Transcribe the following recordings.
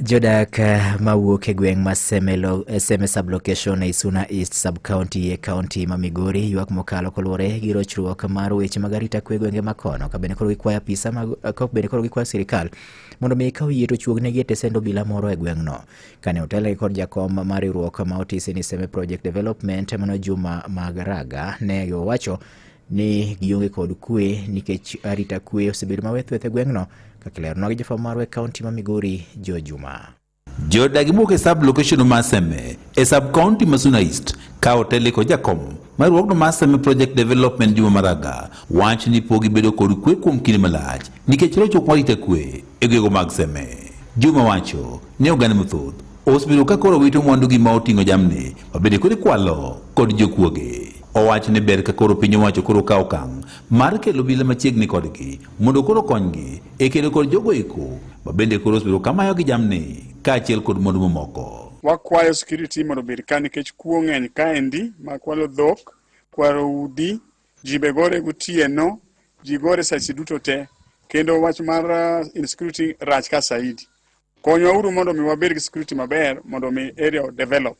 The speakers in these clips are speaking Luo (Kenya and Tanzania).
Jodak mawuok e gweng' ma Seme sublocation e Isuna East sub-county e kaunti ma Migori ywak mokalo koluwore gi rochruok mar weche mag arita kwe gwenge ma kono ka bende koro gikwayo apisa koro gikwayo sirikal mondo mi ikaw yie to chuogne gi tesend obila moro e gweng'no kane otele kod jakom mar riwruok ma otisi ni Seme Project Development mano Juma Magaraga ne owacho ni gionge kod kwe nikech arita kwe osebedo maweth e gweng'no kakilerno gi jofwambo marwa e kaunti ma Migori Juma. Jodak mowuok e sub-location mar Seme e sub-county ma Isuna East ka otele kod jakom mar riwruogno mar Seme Project Development Juma Magaraga wach ni pogi bedo kod kwe kuom kinde malach nikech rochruok mar arita kwe e gwenge mag Seme. Juma wacho ni oganda mathoth osebedo ka koro wito mwandugi ma oting'o jamni mabende kod kwalo kod jokuoge. Owacho ni ber ka koro piny owacho koro kawo okang' mar kelo obila machiegni kodgi mondo koro konygi e kedo kod jogo eko mabende koro osebedo kamayo gi jamni kaachiel kod mwandu mamoko. Wakwayo security mondo obed ka nikech kuo ng'eny kaendi makwalo dhok, kwaro udi, ji be gore gotieno, ji gore sachi duto te, kendo wach mar insecurity rach ka saidi. Konywa uru mondo mi wabed gi security maber mondo mi area develop.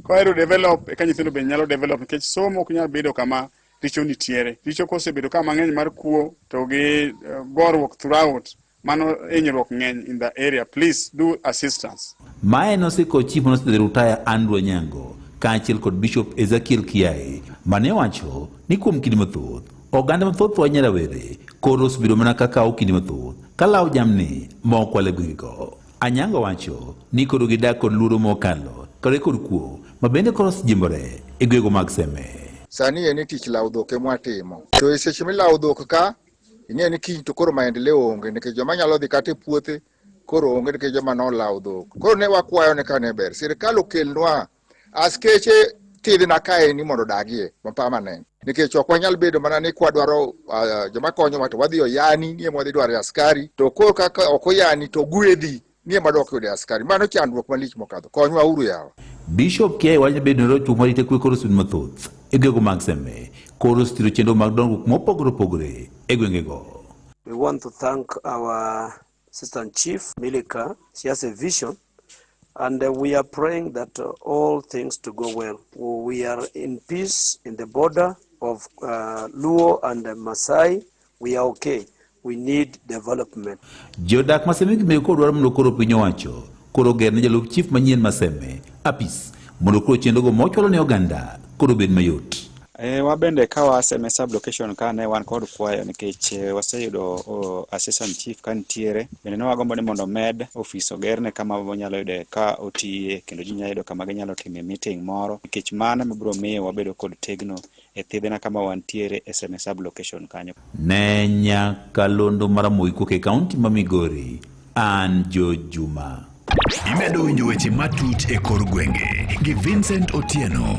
Kwa develop e ka nyithindo be nyalo develop nikech somo ok nyal bedo kama richo nitiere. Richo kosebedo kama ng'eny mar kuo to gi gorruok throughout mano hinyruok ng'eny in the area. Please do assistance. Mae nosiko chief minister Rutaya Andrew Nyango kaachiel kod Bishop Ezekiel Kiai mane wacho ni kuom kinde mathoth oganda mathoth wa nyrawere koro osebedo mana kakawo kinde mathoth kalawo jamni ma okwale gwengego. Anyango wacho ni koro gidak kod luoro mokalo kore kod kuo mabende koro sijimbore e gwego mag Seme. Sani en tich lawo dhok ema watimo. To e seche milawo dhok ka ing'e ni kiny to koro maendeleo onge nikech joma nyalo dhi kata e puothe koro onge nikech joma nolawo dhok. Koro ne wakwayo ne kane ber sirikal okelnwa askeche tidhna kae ni mondo dagie permanent. Nikech ok wanyal bedo mana ni kwadwaro joma konyo to wadhi oyani ni ema wadhi dwaro askari to koro kaka ok oyani to gwedhi ni madok yude askari. Mano chandruok malich mokadho. Konywa uru yawa. Bishop Kiai wacho bedo rochruok mar arita kwe koro osebedo mathoth e gwenge mag Seme koro osethiro chenro mag dongruok mopogore opogore e gwengego. We want to thank our Assistant Chief Milika. She has a vision and we are praying that all things to go well. We are in peace in the border of Luo and Masai. We are okay. We need development. Jodak ma Seme gimego koro dwaro mondo koro piny owacho koro ger ne jalup chief manyien ma Seme apis mondo koro chenrogo mochwalo ne oganda koro bed mayot. Wabende kawa Seme sublocation ka ne wan kod kwayo nikech waseyudo assistant chief ka nitiere bende ne wagombo ni mondo med office ogerne kama wanyalo yude ka otiye kendo ji nyalo yudo kama ginyalo time meeting moro nikech mano mibiro miyo wabedo kod tegno e thidhna kama wantiere e Seme sublocation kanyo. Ne Nyakalondo mar Moiko ke kaunti ma Migori an Juma. Imedo winjo weche matut e kor gwenge gi Vincent Otieno.